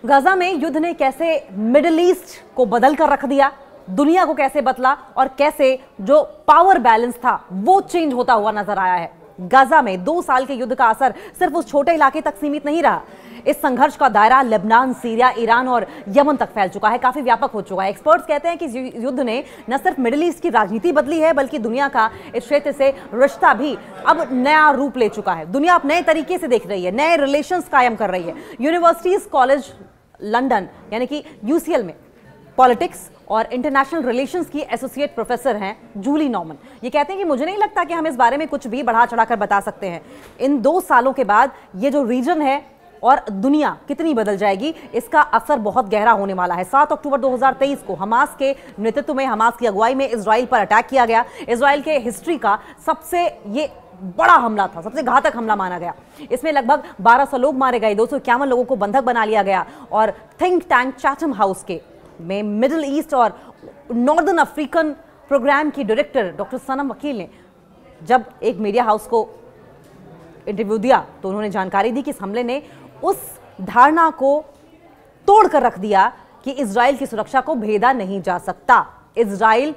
Gaza में युद्ध ने कैसे मिडिल ईस्ट को बदल कर रख दिया, दुनिया को कैसे बदला और कैसे जो पावर बैलेंस था वो चेंज होता हुआ नजर आया है। गाजा में 2 साल के युद्ध का असर सिर्फ उस छोटे इलाके तक सीमित नहीं रहा। इस संघर्ष का दायरा लेबनान, सीरिया, ईरान और यमन तक फैल चुका है, काफी व्यापक हो चुका है। एक्सपर्ट्स कहते हैं कि इस युद्ध ने न सिर्फ मिडिल ईस्ट की राजनीति बदली है बल्कि दुनिया का इस क्षेत्र से रिश्ता भी अब नया रूप ले चुका है। दुनिया अब नए तरीके से देख रही है, नए रिलेशंस कायम कर रही है। यूनिवर्सिटीज कॉलेज लंदन यानी कि यूसीएल में पॉलिटिक्स और इंटरनेशनल रिलेशंस की एसोसिएट प्रोफेसर हैं जूली नॉर्मन। ये कहते हैं कि मुझे नहीं लगता कि हम इस बारे में कुछ भी बढ़ा चढ़ाकर बता सकते हैं। इन 2 सालों के बाद ये जो रीजन है और दुनिया कितनी बदल जाएगी, इसका असर बहुत गहरा होने वाला है। 7 अक्टूबर 2023 को हमास के नेतृत्व में, हमास की अगुवाई में इजराइल पर अटैक किया गया। इजराइल के हिस्ट्री का सबसे ये बड़ा हमला था, सबसे घातक हमला माना गया। इसमें लगभग 1200 लोग मारे गए, 251 लोगों को बंधक बना लिया गया। और थिंक टैंक चैथम हाउस के में मिडिल ईस्ट और नॉर्दर्न अफ्रीकन प्रोग्राम की डायरेक्टर डॉक्टर सनम वकील ने जब एक मीडिया हाउस को इंटरव्यू दिया तो उन्होंने जानकारी दी कि इस हमले ने उस धारणा को तोड़कर रख दिया कि इजराइल की सुरक्षा को भेदा नहीं जा सकता। इजराइल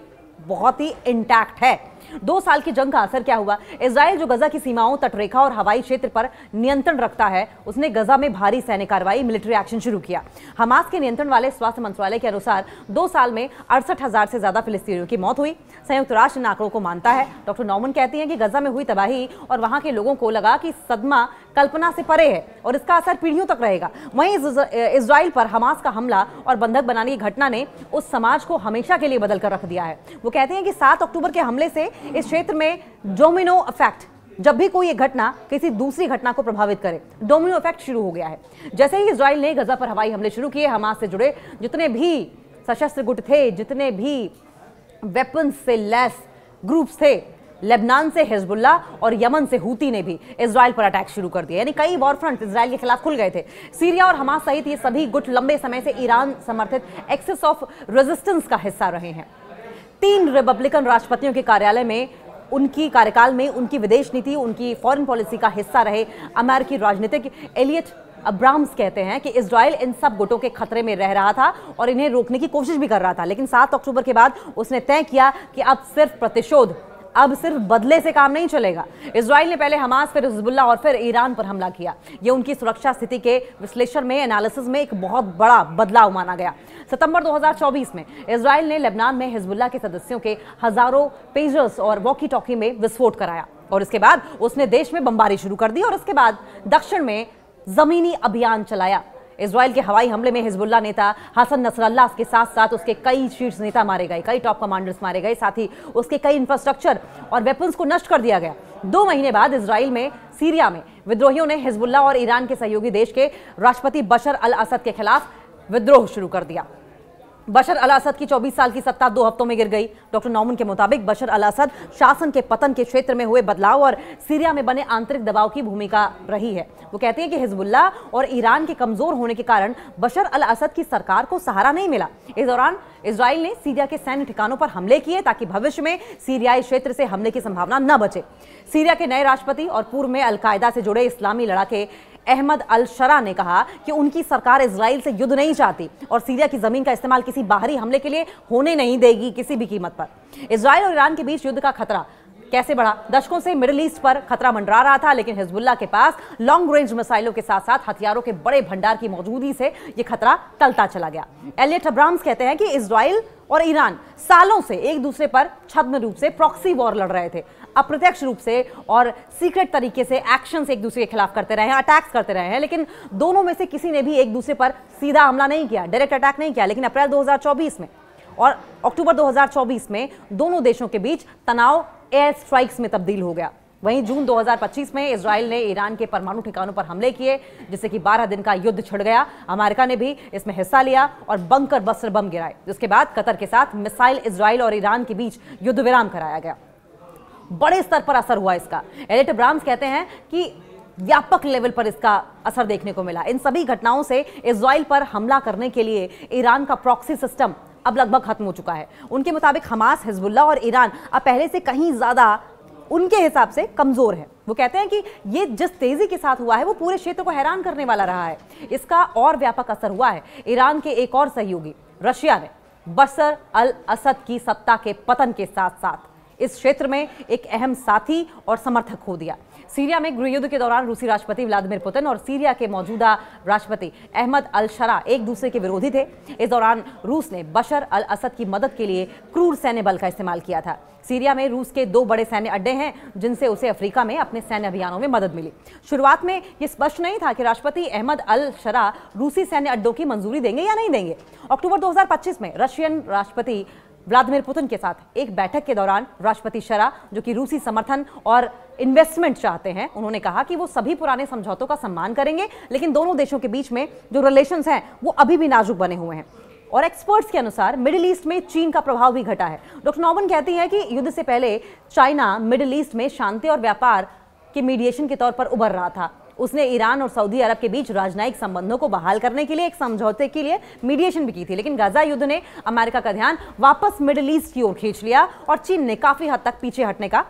बहुत ही इंटैक्ट है। 2 साल की जंग का असर क्या हुआ? इजराइल जो गजा की सीमाओं, तटरेखा और हवाई क्षेत्र पर नियंत्रण रखता है, उसने गजा में भारी सैन्य कार्रवाई, मिलिट्री एक्शन शुरू किया। हमास के नियंत्रण वाले स्वास्थ्य मंत्रालय के अनुसार 2 साल में 68,000 से ज्यादा फिलिस्तीनियों की मौत हुई। संयुक्त राष्ट्र इन आंकड़ों को मानता है। डॉक्टर नॉर्मन कहती हैं कि गजा में हुई तबाही और वहां के लोगों को लगा कि सदमा कल्पना से परे है और इसका असर पीढ़ियों तक रहेगा। वहीं इजराइल पर हमास का हमला और बंधक बनाने की घटना ने उस समाज को हमेशा के लिए बदल कर रख दिया है। वो कहते हैं कि 7 अक्टूबर के हमले से इस क्षेत्र में डोमिनो इफेक्ट, जब भी कोई एक घटना किसी दूसरी घटना को प्रभावित करे, डोमिनो इफेक्ट शुरू हो गया है। जैसे ही इजराइल ने गजा पर हवाई हमले शुरू किए, हमास से जुड़े जितने भी सशस्त्र गुट थे, जितने भी वेपन्स से लैस ग्रुप्स थे, लेबनान से हिजबुल्ला और यमन से हूती ने भी इजराइल पर अटैक शुरू कर दिया। यानी कई वॉर फ्रंट इजराइल के खिलाफ खुल गए थे। सीरिया और हमास सहित ये सभी गुट लंबे समय से ईरान समर्थित एक्सिस ऑफ रेजिस्टेंस का हिस्सा रहे हैं। 3 रिपब्लिकन राष्ट्रपतियों के कार्यालय में उनकी कार्यकाल में उनकी विदेश नीति, उनकी फॉरेन पॉलिसी का हिस्सा रहे अमेरिकी राजनीतिक एलियट अब्राम्स कहते हैं कि इजराइल इन सब गुटों के खतरे में रह रहा था और इन्हें रोकने की कोशिश भी कर रहा था। लेकिन 7 अक्टूबर के बाद उसने तय किया कि अब सिर्फ प्रतिशोध, अब सिर्फ बदले से काम नहीं चलेगा। इजराइल ने पहले हमास, फिर हिजबुल्ला और फिर ईरान पर हमला किया। यह उनकी सुरक्षा स्थिति के विश्लेषण में, एनालिसिस में एक बहुत बड़ा बदलाव माना गया। सितंबर 2024 में इजराइल ने लेबनान में हिजबुल्ला के सदस्यों के हजारों पेजर्स और वॉकी टॉकी में विस्फोट कराया और इसके बाद उसने देश में बमबारी शुरू कर दी और उसके बाद दक्षिण में जमीनी अभियान चलाया। इजराइल के हवाई हमले में हिजबुल्ला नेता हसन नसरल्लाह के साथ साथ उसके कई शीर्ष नेता मारे गए, कई टॉप कमांडर्स मारे गए, साथ ही उसके कई इंफ्रास्ट्रक्चर और वेपन्स को नष्ट कर दिया गया। 2 महीने बाद इजराइल में सीरिया में विद्रोहियों ने हिजबुल्ला और ईरान के सहयोगी देश के राष्ट्रपति बशर अल असद के खिलाफ विद्रोह शुरू कर दिया। बशर अल असद की 24 साल की सत्ता 2 हफ्तों में गिर गई। डॉक्टर नॉर्मन के मुताबिक बशर अल असद शासन के पतन के क्षेत्र में हुए बदलाव और सीरिया में बने आंतरिक दबाव की भूमिका रही है। वो कहते हैं कि हिजबुल्ला और ईरान के कमजोर होने के कारण बशर अल असद की सरकार को सहारा नहीं मिला। इस दौरान इजराइल ने सीरिया के सैन्य ठिकानों पर हमले किए ताकि भविष्य में सीरियाई क्षेत्र से हमले की संभावना न बचे। सीरिया के नए राष्ट्रपति और पूर्व में अलकायदा से जुड़े इस्लामी लड़ाके अहमद अल शरा ने कहा कि उनकी सरकार इजराइल से युद्ध नहीं चाहती और सीरिया की जमीन का इस्तेमाल किसी बाहरी हमले के लिए होने नहीं देगी किसी भी कीमत पर। इजराइल और ईरान के बीच युद्ध का खतरा कैसे बढ़ा? दशकों से मिडिल ईस्ट पर खतरा मंडरा रहा था, लेकिन हिजबुल्ला के पास लॉन्ग रेंज मिसाइलों के साथ साथ हथियारों के बड़े भंडार की मौजूदगी से यह खतरा टलता चला गया। एलियट अब्राम्स कहते हैं कि इजराइल और ईरान सालों से एक दूसरे पर छद्म रूप से प्रॉक्सी वॉर लड़ रहे थे, अप्रत्यक्ष रूप से और सीक्रेट तरीके से एक्शन से एक दूसरे के खिलाफ करते रहे हैं, अटैक्स करते रहे हैं, लेकिन दोनों में से किसी ने भी एक दूसरे पर सीधा हमला नहीं किया, डायरेक्ट अटैक नहीं किया। लेकिन अप्रैल 2024 में और अक्टूबर 2024 में दोनों देशों के बीच तनाव एयर स्ट्राइक्स में तब्दील हो गया। वहीं जून 2025 में इजराइल ने ईरान के परमाणु ठिकानों पर हमले किए, जिससे कि 12 दिन का युद्ध छिड़ गया। अमेरिका ने भी इसमें हिस्सा लिया और बंकर बस्टर बम गिराए, जिसके बाद कतर के साथ मिसाइल इजराइल और ईरान के बीच युद्ध विराम कराया गया। बड़े स्तर पर असर हुआ इसका। एलियट अब्राम्स कहते हैं कि व्यापक लेवल पर इसका असर देखने को मिला। इन सभी घटनाओं से इजराइल पर हमला करने के लिए ईरान का प्रॉक्सी सिस्टम अब लगभग खत्म हो चुका है। उनके मुताबिक हमास, हिजबुल्ला और ईरान अब पहले से कहीं ज्यादा उनके हिसाब से कमजोर है। वो कहते हैं कि ये जिस तेजी के साथ हुआ है वो पूरे क्षेत्र को हैरान करने वाला रहा है। इसका और व्यापक असर हुआ है। ईरान के एक और सहयोगी रशिया ने बशर अल असद की सत्ता के पतन के साथ साथ इस क्षेत्र में एक अहम साथी और समर्थक खो दिया। सीरिया में गृह युद्ध के दौरान रूसी राष्ट्रपति व्लादिमीर पुतिन और सीरिया के मौजूदा राष्ट्रपति अहमद अल शरा एक दूसरे के विरोधी थे। इस दौरान रूस ने बशर अल असद की मदद के लिए क्रूर सैन्य बल का इस्तेमाल किया था। सीरिया में रूस के 2 बड़े सैन्य अड्डे हैं जिनसे उसे अफ्रीका में अपने सैन्य अभियानों में मदद मिली। शुरुआत में यह स्पष्ट नहीं था कि राष्ट्रपति अहमद अल शरा रूसी सैन्य अड्डों की मंजूरी देंगे या नहीं देंगे। अक्टूबर 2025 में रशियन राष्ट्रपति व्लादिमीर पुतिन के साथ एक बैठक के दौरान राष्ट्रपति शरा, जो कि रूसी समर्थन और इन्वेस्टमेंट चाहते हैं, उन्होंने कहा कि वो सभी पुराने समझौतों का सम्मान करेंगे, लेकिन दोनों देशों के बीच में जो रिलेशंस हैं वो अभी भी नाजुक बने हुए हैं। और एक्सपर्ट्स के अनुसार मिडिल ईस्ट में चीन का प्रभाव भी घटा है। डॉक्टर नॉमन कहती है कि युद्ध से पहले चाइना मिडिल ईस्ट में शांति और व्यापार के मीडिएशन के तौर पर उभर रहा था। उसने ईरान और सऊदी अरब के बीच राजनयिक संबंधों को बहाल करने के लिए एक समझौते के लिए मीडिएशन भी की थी, लेकिन गाजा युद्ध ने अमेरिका का ध्यान वापस मिडिल ईस्ट की ओर खींच लिया और चीन ने काफी हद तक पीछे हटने का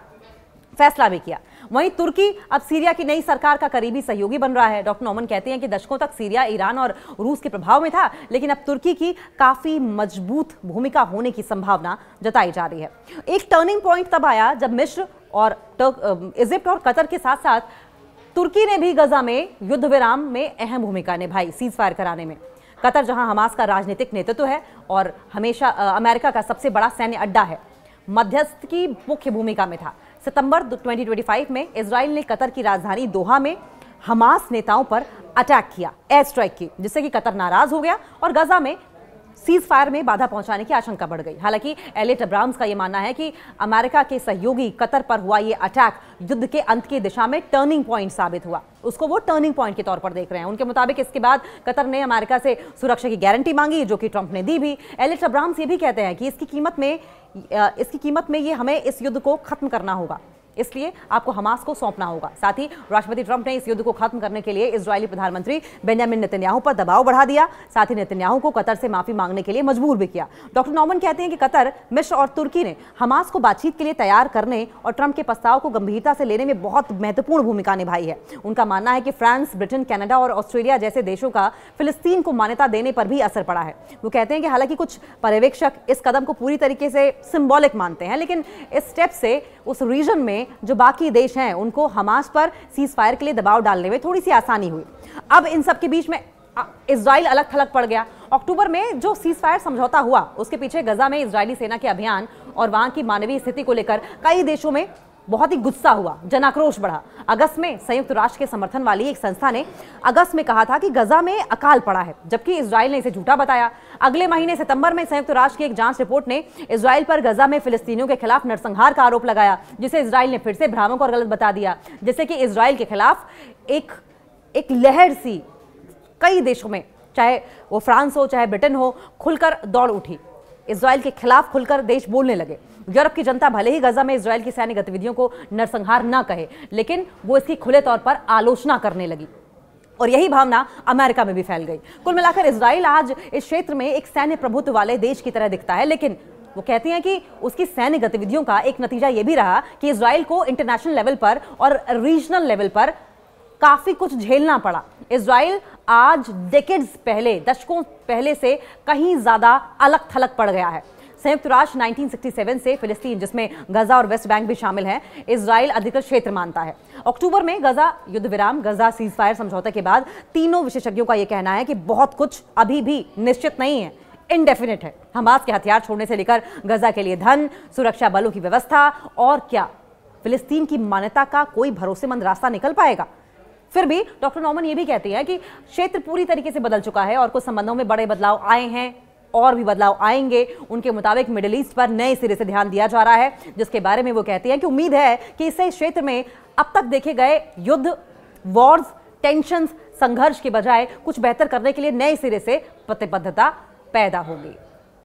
फैसला भी किया। वहीं तुर्की अब सीरिया की नई सरकार का करीबी सहयोगी बन रहा है। डॉक्टर नॉमन कहते हैं कि दशकों तक सीरिया ईरान और रूस के प्रभाव में था, लेकिन अब तुर्की की काफी मजबूत भूमिका होने की संभावना जताई जा रही है। एक टर्निंग पॉइंट तब आया जब मिस्र और इजिप्ट और कतर के साथ साथ तुर्की ने भी गजा में युद्ध विराम में अहम भूमिका निभाई, सीज फायर कराने में। कतर, जहां हमास का राजनीतिक नेतृत्व है और हमेशा अमेरिका का सबसे बड़ा सैन्य अड्डा है, मध्यस्थ की मुख्य भूमिका में था। सितंबर 2025 में इजराइल ने कतर की राजधानी दोहा में हमास नेताओं पर अटैक किया, एयर स्ट्राइक की, जिससे कि कतर नाराज हो गया और गजा में सीज फायर में बाधा पहुंचाने की आशंका बढ़ गई। हालांकि एलियट अब्राम्स का यह मानना है कि अमेरिका के सहयोगी कतर पर हुआ यह अटैक युद्ध के अंत की दिशा में टर्निंग पॉइंट साबित हुआ। उसको वो टर्निंग पॉइंट के तौर पर देख रहे हैं। उनके मुताबिक इसके बाद कतर ने अमेरिका से सुरक्षा की गारंटी मांगी, जो कि ट्रंप ने दी भी। एलियट अब्राम्स ये भी कहते हैं कि इसकी कीमत में ये हमें इस युद्ध को खत्म करना होगा, इसलिए आपको हमास को सौंपना होगा। साथ ही राष्ट्रपति ट्रंप ने इस युद्ध को खत्म करने के लिए इजरायली प्रधानमंत्री बेंजामिन नेतन्याहू पर दबाव बढ़ा दिया। साथ ही नेतन्याहू को कतर से माफी मांगने के लिए मजबूर भी किया। डॉक्टर नॉमन कहते हैं कि कतर, मिस्र और तुर्की ने हमास को बातचीत के लिए तैयार करने और ट्रंप के प्रस्ताव को गंभीरता से लेने में बहुत महत्वपूर्ण भूमिका निभाई है। उनका मानना है कि फ्रांस, ब्रिटेन, कनाडा और ऑस्ट्रेलिया जैसे देशों का फिलिस्तीन को मान्यता देने पर भी असर पड़ा है। वो कहते हैं कि हालांकि कुछ पर्यवेक्षक इस कदम को पूरी तरीके से सिंबॉलिक मानते हैं, लेकिन इस स्टेप से उस रीजन में जो बाकी देश हैं उनको हमास पर सीज फायर के लिए दबाव डालने में थोड़ी सी आसानी हुई। अब इन सब के बीच में इजराइल अलग थलग पड़ गया। अक्टूबर में जो सीज फायर समझौता हुआ उसके पीछे गजा में इजरायली सेना के अभियान और वहां की मानवीय स्थिति को लेकर कई देशों में बहुत ही गुस्सा हुआ, जनाक्रोश बढ़ा। अगस्त में संयुक्त राष्ट्र के समर्थन वाली एक संस्था ने अगस्त में कहा था कि गजा में अकाल पड़ा है, जबकि इजराइल ने इसे झूठा बताया। अगले महीने सितंबर में संयुक्त राष्ट्र की एक जांच रिपोर्ट ने इजराइल पर गजा में फिलिस्तीनियों के खिलाफ नरसंहार का आरोप लगाया, जिसे इजराइल ने फिर से भ्रामक और गलत बता दिया, जिससे कि इजराइल के खिलाफ एक लहर सी कई देशों में, चाहे वो फ्रांस हो चाहे ब्रिटेन हो, खुलकर दौड़ उठी। इजराइल के खिलाफ खुलकर देश बोलने लगे। यूरोप की जनता भले ही गजा में इजराइल की सैन्य गतिविधियों को नरसंहार न कहे, लेकिन वो इसकी खुले तौर पर आलोचना करने लगी और यही भावना अमेरिका में भी फैल गई। कुल मिलाकर इजराइल आज इस क्षेत्र में एक सैन्य प्रभुत्व वाले देश की तरह दिखता है, लेकिन वो कहती हैं कि उसकी सैन्य गतिविधियों का एक नतीजा ये भी रहा कि इजराइल को इंटरनेशनल लेवल पर और रीजनल लेवल पर काफी कुछ झेलना पड़ा। इजराइल आज डेकेड्स पहले, दशकों पहले से कहीं ज्यादा अलग थलग पड़ गया है। संयुक्त राष्ट्र 1967 से फिलिस्तीन, जिसमें गजा और वेस्ट बैंक भी शामिल हैं, इजराइल अधिकृत क्षेत्र मानता है। अक्टूबर में गजा युद्ध विराम, गजा सीज फायर समझौते के बाद तीनों विशेषज्ञों का यह कहना है कि बहुत कुछ अभी भी निश्चित नहीं है, इनडेफिनिट है। हमास के हथियार छोड़ने से लेकर गजा के लिए धन, सुरक्षा बलों की व्यवस्था और क्या फिलिस्तीन की मान्यता का कोई भरोसेमंद रास्ता निकल पाएगा। फिर भी डॉक्टर नॉमन ये भी कहती हैं कि क्षेत्र पूरी तरीके से बदल चुका है और कुछ संबंधों में बड़े बदलाव आए हैं और भी बदलाव आएंगे। उनके मुताबिक मिडिल ईस्ट पर नए सिरे से ध्यान दिया जा रहा है, जिसके बारे में वो कहती हैं कि उम्मीद है कि इससे क्षेत्र में अब तक देखे गए युद्ध, वॉर्स, टेंशंस, संघर्ष के बजाय कुछ बेहतर करने के लिए नए सिरे से प्रतिबद्धता पैदा होगी।